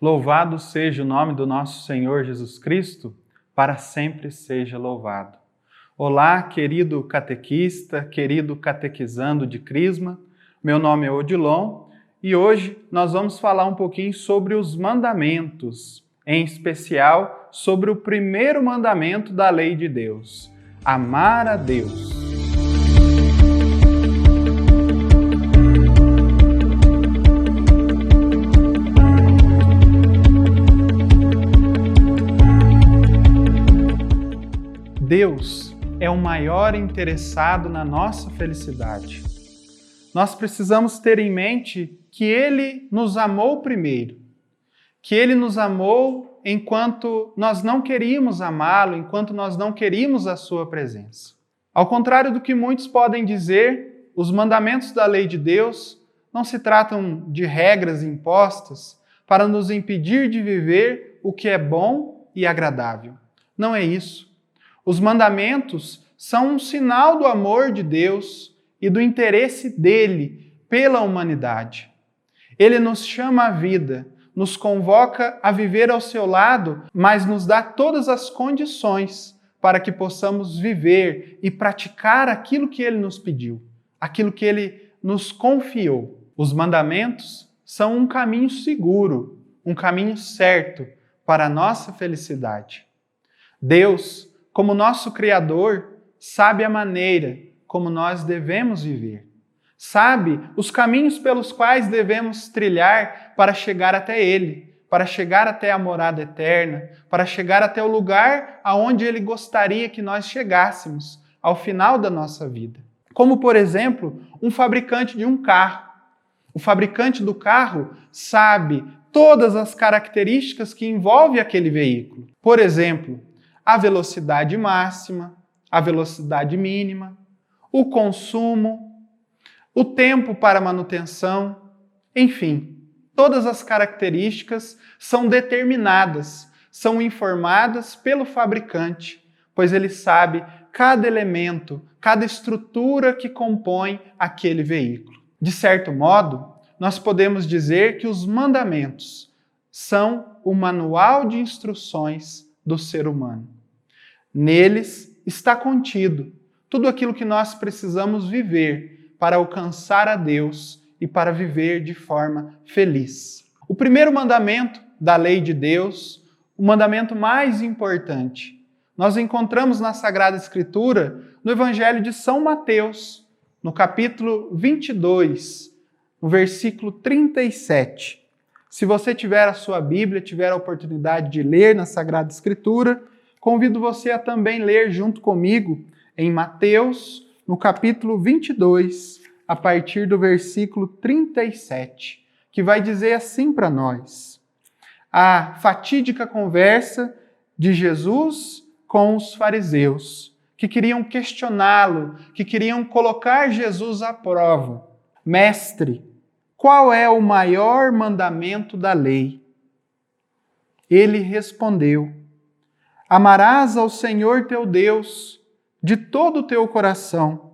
Louvado seja o nome do nosso Senhor Jesus Cristo, para sempre seja louvado. Olá, querido catequista, querido catequizando de Crisma, meu nome é Odilon e hoje nós vamos falar um pouquinho sobre os mandamentos, em especial sobre o primeiro mandamento da lei de Deus, amar a Deus. Deus é o maior interessado na nossa felicidade. Nós precisamos ter em mente que Ele nos amou primeiro, que Ele nos amou enquanto nós não queríamos amá-lo, enquanto nós não queríamos a Sua presença. Ao contrário do que muitos podem dizer, os mandamentos da lei de Deus não se tratam de regras impostas para nos impedir de viver o que é bom e agradável. Não é isso. Os mandamentos são um sinal do amor de Deus e do interesse dele pela humanidade. Ele nos chama à vida, nos convoca a viver ao seu lado, mas nos dá todas as condições para que possamos viver e praticar aquilo que ele nos pediu, aquilo que ele nos confiou. Os mandamentos são um caminho seguro, um caminho certo para a nossa felicidade. Deus, como nosso Criador, sabe a maneira como nós devemos viver. Sabe os caminhos pelos quais devemos trilhar para chegar até Ele, para chegar até a morada eterna, para chegar até o lugar aonde Ele gostaria que nós chegássemos ao final da nossa vida. Como, por exemplo, um fabricante de um carro. O fabricante do carro sabe todas as características que envolvem aquele veículo. Por exemplo, a velocidade máxima, a velocidade mínima, o consumo, o tempo para manutenção, enfim, todas as características são determinadas, são informadas pelo fabricante, pois ele sabe cada elemento, cada estrutura que compõe aquele veículo. De certo modo, nós podemos dizer que os mandamentos são o manual de instruções do ser humano. Neles está contido tudo aquilo que nós precisamos viver para alcançar a Deus e para viver de forma feliz. O primeiro mandamento da lei de Deus, o mandamento mais importante, nós encontramos na Sagrada Escritura, no Evangelho de São Mateus, no capítulo 22, no versículo 37. Se você tiver a sua Bíblia, tiver a oportunidade de ler na Sagrada Escritura, convido você a também ler junto comigo em Mateus, no capítulo 22, a partir do versículo 37, que vai dizer assim para nós: a fatídica conversa de Jesus com os fariseus, que queriam questioná-lo, que queriam colocar Jesus à prova. Mestre, qual é o maior mandamento da lei? Ele respondeu: amarás ao Senhor teu Deus de todo o teu coração,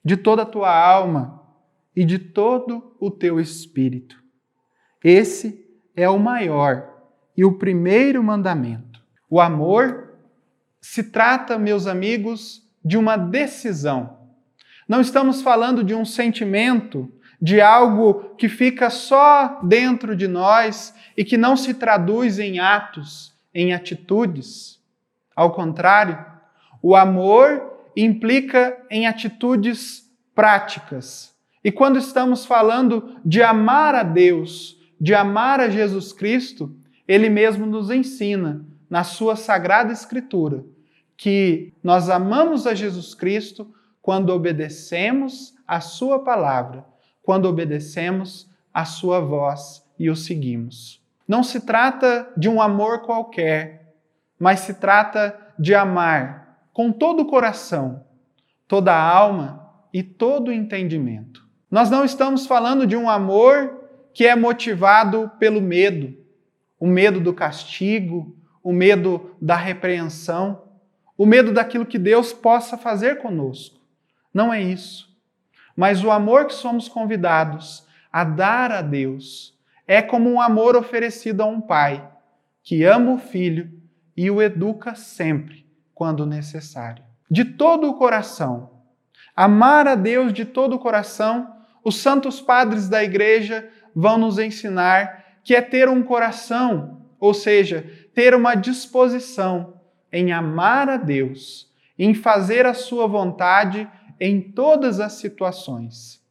de toda a tua alma e de todo o teu espírito. Esse é o maior e o primeiro mandamento. O amor se trata, meus amigos, de uma decisão. Não estamos falando de um sentimento, de algo que fica só dentro de nós e que não se traduz em atos, em atitudes. Ao contrário, o amor implica em atitudes práticas. E quando estamos falando de amar a Deus, de amar a Jesus Cristo, Ele mesmo nos ensina, na sua Sagrada Escritura, que nós amamos a Jesus Cristo quando obedecemos a sua palavra, quando obedecemos a sua voz e o seguimos. Não se trata de um amor qualquer, mas se trata de amar com todo o coração, toda a alma e todo o entendimento. Nós não estamos falando de um amor que é motivado pelo medo, o medo do castigo, o medo da repreensão, o medo daquilo que Deus possa fazer conosco. Não é isso. Mas o amor que somos convidados a dar a Deus é como um amor oferecido a um pai, que ama o filho e o educa sempre, quando necessário. De todo o coração, amar a Deus de todo o coração, os santos padres da Igreja vão nos ensinar que é ter um coração, ou seja, ter uma disposição em amar a Deus, em fazer a sua vontade em todas as situações.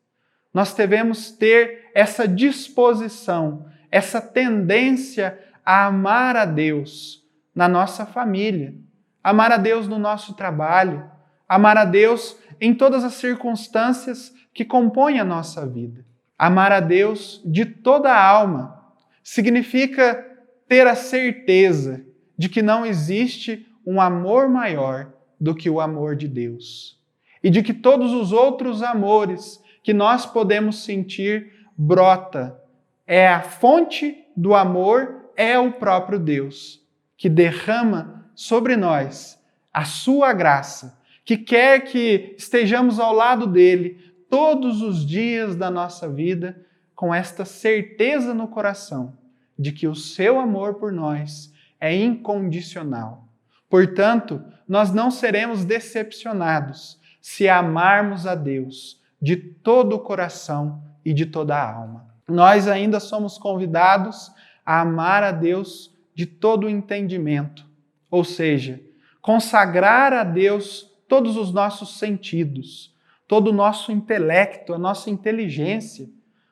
Nós devemos ter essa disposição, essa tendência a amar a Deus na nossa família, amar a Deus no nosso trabalho, amar a Deus em todas as circunstâncias que compõem a nossa vida. Amar a Deus de toda a alma significa ter a certeza de que não existe um amor maior do que o amor de Deus. E de que todos os outros amores que nós podemos sentir brota. É a fonte do amor, é o próprio Deus, que derrama sobre nós a sua graça, que quer que estejamos ao lado dele todos os dias da nossa vida, com esta certeza no coração de que o seu amor por nós é incondicional. Portanto, nós não seremos decepcionados se amarmos a Deus de todo o coração e de toda a alma. Nós ainda somos convidados a amar a Deus de todo o entendimento, ou seja, consagrar a Deus todos os nossos sentidos, todo o nosso intelecto, a nossa inteligência,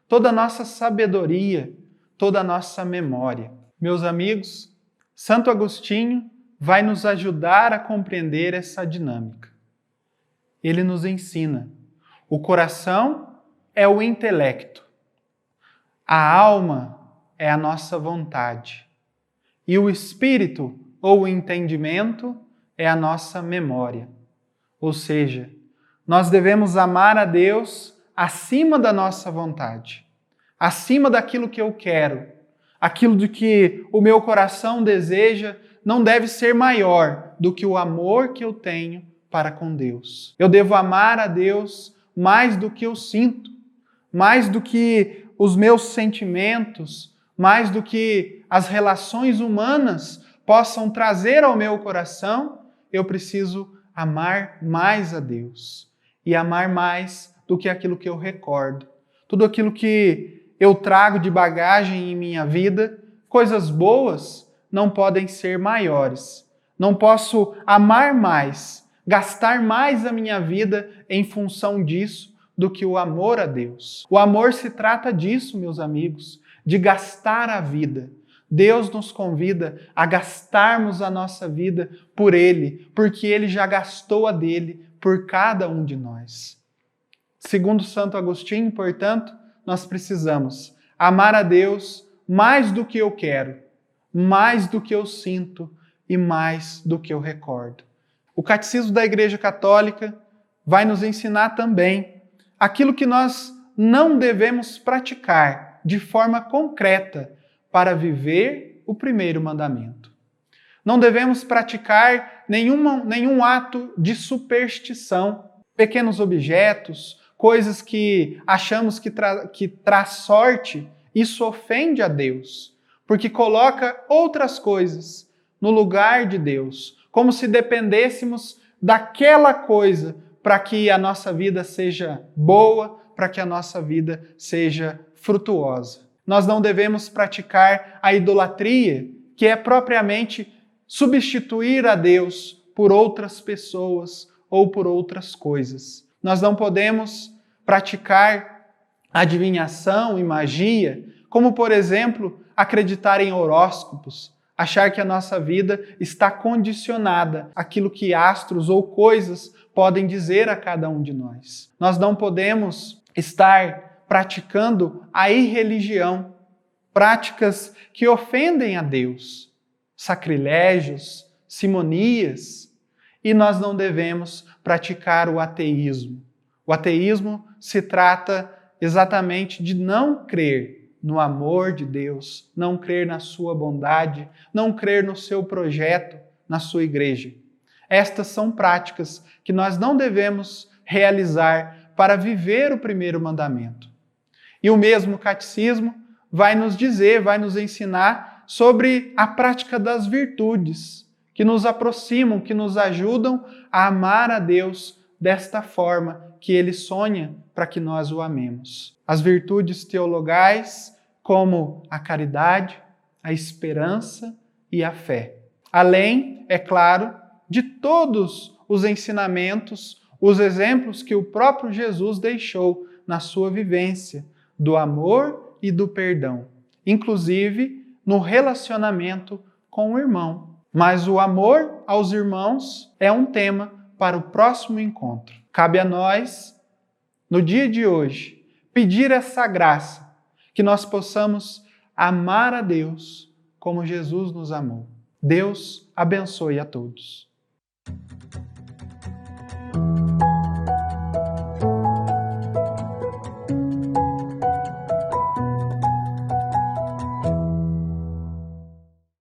toda a nossa sabedoria, toda a nossa memória. Meus amigos, Santo Agostinho vai nos ajudar a compreender essa dinâmica. Ele nos ensina: o coração é o intelecto, a alma é a nossa vontade e o espírito ou o entendimento é a nossa memória. Ou seja, nós devemos amar a Deus acima da nossa vontade, acima daquilo que eu quero, aquilo de que o meu coração deseja não deve ser maior do que o amor que eu tenho para com Deus. Eu devo amar a Deus mais do que eu sinto, mais do que os meus sentimentos, mais do que as relações humanas possam trazer ao meu coração. Eu preciso amar mais a Deus e amar mais do que aquilo que eu recordo. Tudo aquilo que eu trago de bagagem em minha vida, coisas boas, não podem ser maiores. Não posso amar mais, gastar mais a minha vida em função disso do que o amor a Deus. O amor se trata disso, meus amigos, de gastar a vida. Deus nos convida a gastarmos a nossa vida por Ele, porque Ele já gastou a dele por cada um de nós. Segundo Santo Agostinho, portanto, nós precisamos amar a Deus mais do que eu quero, mais do que eu sinto e mais do que eu recordo. O Catecismo da Igreja Católica vai nos ensinar também aquilo que nós não devemos praticar de forma concreta para viver o primeiro mandamento. Não devemos praticar nenhum ato de superstição, pequenos objetos, coisas que achamos que traz sorte. Isso ofende a Deus, porque coloca outras coisas no lugar de Deus, como se dependêssemos daquela coisa para que a nossa vida seja boa, para que a nossa vida seja frutuosa. Nós não devemos praticar a idolatria, que é propriamente substituir a Deus por outras pessoas ou por outras coisas. Nós não podemos praticar adivinhação e magia, como, por exemplo, acreditar em horóscopos, achar que a nossa vida está condicionada àquilo que astros ou coisas podem dizer a cada um de nós. Nós não podemos estar praticando a irreligião, práticas que ofendem a Deus, sacrilégios, simonias, e nós não devemos praticar o ateísmo. O ateísmo se trata exatamente de não crer no amor de Deus, não crer na sua bondade, não crer no seu projeto, na sua igreja. Estas são práticas que nós não devemos realizar para viver o primeiro mandamento. E o mesmo catecismo vai nos dizer, vai nos ensinar sobre a prática das virtudes que nos aproximam, que nos ajudam a amar a Deus desta forma que Ele sonha para que nós o amemos. As virtudes teologais, como a caridade, a esperança e a fé. Além, é claro, de todos os ensinamentos, os exemplos que o próprio Jesus deixou na sua vivência do amor e do perdão, inclusive no relacionamento com o irmão. Mas o amor aos irmãos é um tema para o próximo encontro. Cabe a nós, no dia de hoje, pedir essa graça, que nós possamos amar a Deus como Jesus nos amou. Deus abençoe a todos.